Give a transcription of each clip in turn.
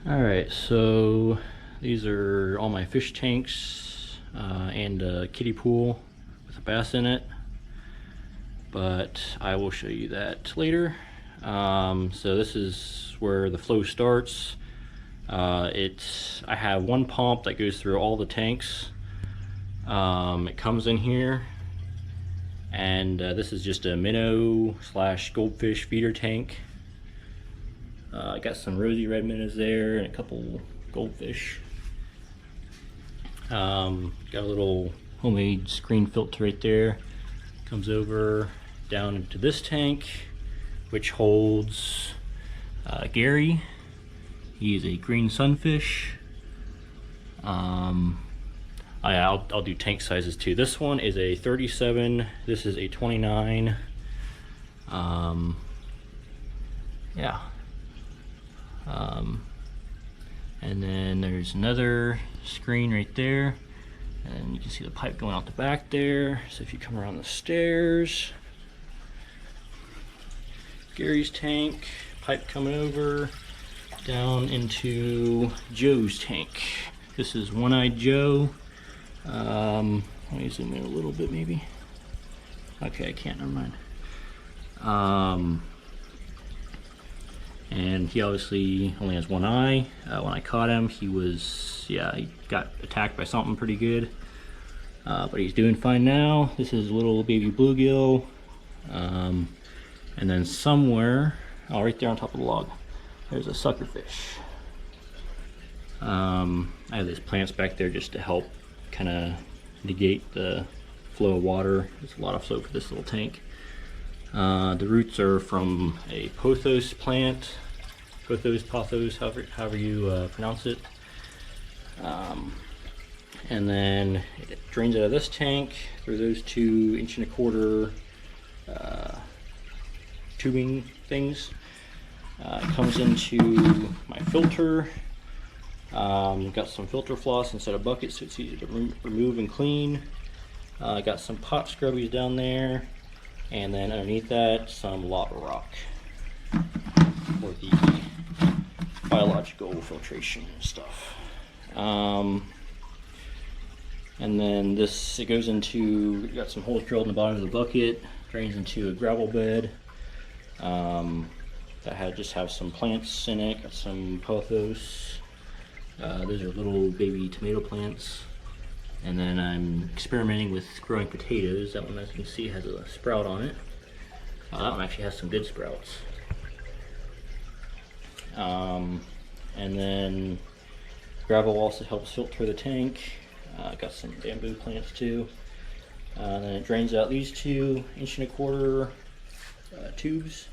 Alright, so these are all my fish tanks and a kiddie pool with a bass in it, but I will show you that later. So this is where the flow starts. I have one pump that goes through all the tanks. It comes in here, and this is just a minnow slash goldfish feeder tank. I got some rosy red minnows there and a couple goldfish. Got a little homemade screen filter right there. Comes over down into this tank, which holds Gary. He is a green sunfish. I'll do tank sizes too. This one is a 37. This is a 29. Yeah. And then there's another screen right there, and you can see the pipe going out the back there. So if you come around the stairs, Gary's tank, pipe coming over down into Joe's tank. This is One-Eyed Joe. Let me zoom in a little bit maybe. Okay, I can't, never mind. And he obviously only has one eye. When I caught him, he got attacked by something pretty good. But he's doing fine now. This is little baby bluegill. And then somewhere, right there on top of the log, there's a suckerfish. I have these plants back there just to help kind of negate the flow of water. There's a lot of flow for this little tank. The roots are from a pothos plant, pothos, however you pronounce it. And then it drains out of this tank through those 2 1.25 inch tubing things. It comes into my filter. Got some filter floss instead of buckets, so it's easy to remove and clean. Got some pot scrubbies down there. And then underneath that, some lava rock for the biological filtration stuff. And then it goes into, got some holes drilled in the bottom of the bucket, drains into a gravel bed that just have some plants in it. Got some pothos. Those are little baby tomato plants. And then I'm experimenting with growing potatoes. That one, as you can see, has a sprout on it. That one actually has some good sprouts. And then gravel also helps filter the tank. Got some bamboo plants too. And then it drains out these 2 1.25 inch tubes.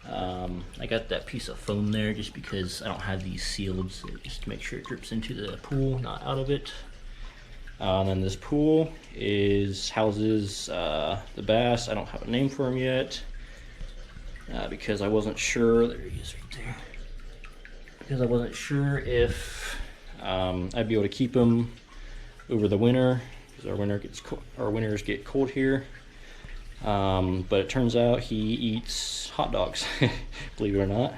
I got that piece of foam there just because I don't have these sealed, so just to make sure it drips into the pool, not out of it. And then this pool houses the bass. I don't have a name for him yet because I wasn't sure. There he is right there. Because I wasn't sure if I'd be able to keep him over the winter, because our winters get cold here. But it turns out he eats hot dogs, believe it or not.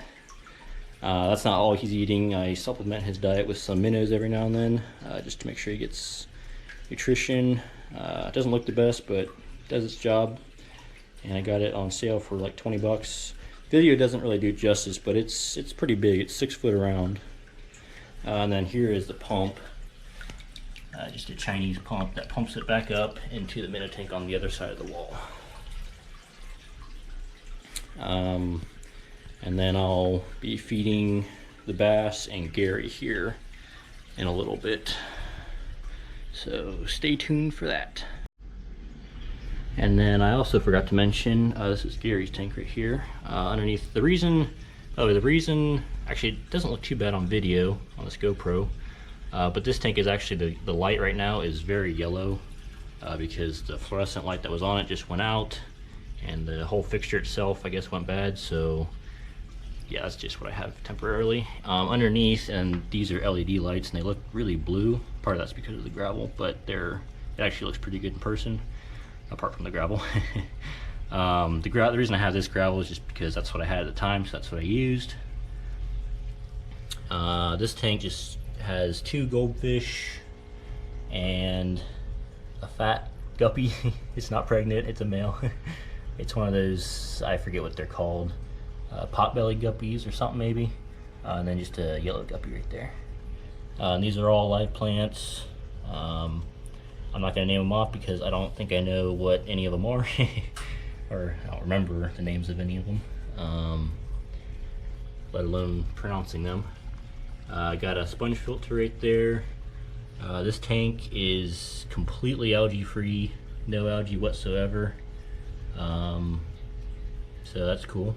That's not all he's eating. I supplement his diet with some minnows every now and then, just to make sure he gets nutrition. It doesn't look the best, but does its job. And I got it on sale for like 20 bucks. Video doesn't really do justice, but it's pretty big. It's 6 foot around. And then here is the pump. Just a Chinese pump that pumps it back up into the minnow tank on the other side of the wall. And then I'll be feeding the bass and Gary here in a little bit. So stay tuned for that. And then I also forgot to mention, this is Gary's tank right here. Underneath, the reason, actually it doesn't look too bad on video on this GoPro, but this tank is actually, the light right now is very yellow because the fluorescent light that was on it just went out, and the whole fixture itself, I guess, went bad. So yeah, that's just what I have temporarily. Underneath, and these are LED lights, and they look really blue. Part of that's because of the gravel, but it actually looks pretty good in person, apart from the gravel. The reason I have this gravel is just because that's what I had at the time, so that's what I used. This tank just has 2 goldfish and a fat guppy. It's not pregnant, it's a male. It's one of those, I forget what they're called, pot-bellied guppies or something maybe. And then just a yellow guppy right there. And these are all live plants. I'm not going to name them off because I don't think I know what any of them are. Or I don't remember the names of any of them, let alone pronouncing them. I got a sponge filter right there. This tank is completely algae free, no algae whatsoever. So that's cool.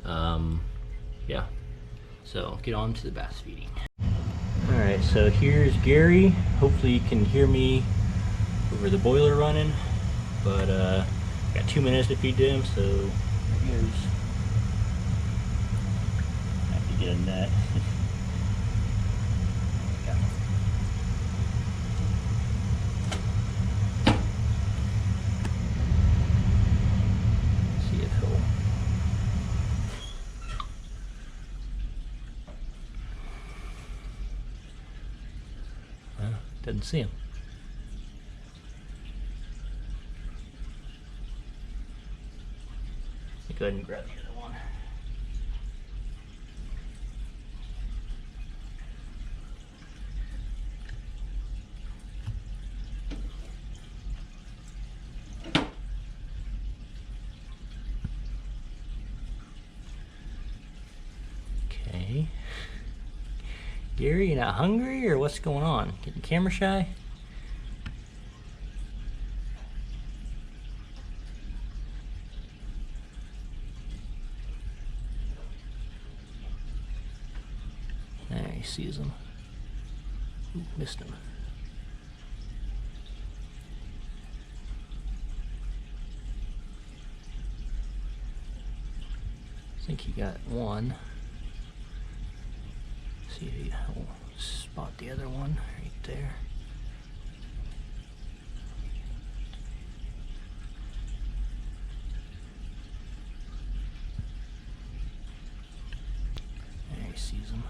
Yeah, so get on to the bass feeding. Alright, so here's Gary. Hopefully you can hear me over the boiler running, but got 2 minutes to feed to him, so there he goes. I have to get a net. See if he'll. Doesn't see him. Go ahead and grab the other one. Okay. Gary, you not hungry or what's going on? Getting camera shy? There, he sees him. Ooh, missed him. I think he got one. See if he will spot the other one right there. There, he sees him.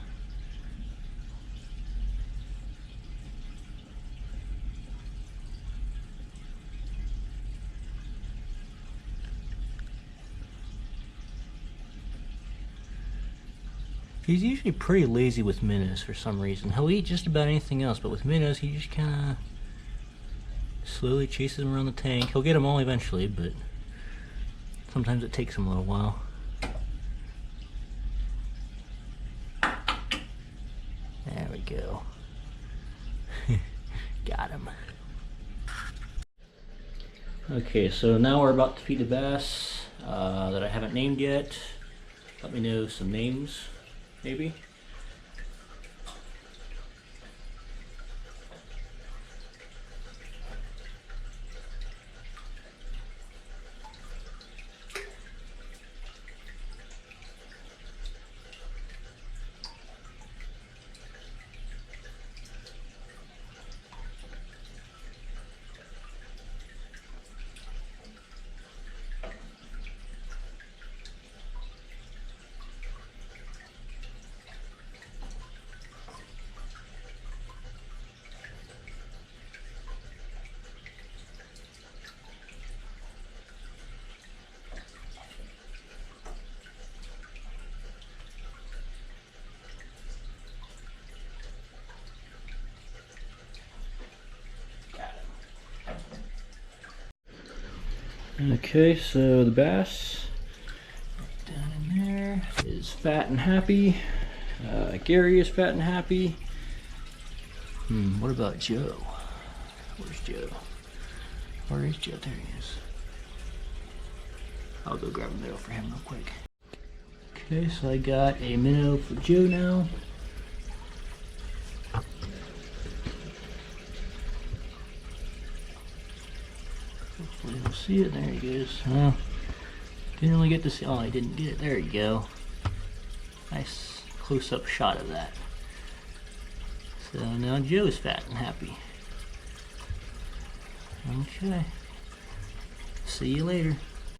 He's usually pretty lazy with minnows for some reason. He'll eat just about anything else, but with minnows he just kind of slowly chases them around the tank. He'll get them all eventually, but sometimes it takes him a little while. There we go. Got him. Okay, so now we're about to feed the bass that I haven't named yet. Let me know some names. Maybe. Okay, so the bass down in there is fat and happy. Gary is fat and happy. What about Joe? Where's Joe? Where is Joe? There he is. I'll go grab a minnow for him real quick. Okay, so I got a minnow for Joe now. Hopefully we'll see it. There he goes. Well, didn't really get to see. Oh, I didn't get it. There you go. Nice close-up shot of that. So now Joe's fat and happy. Okay. See you later.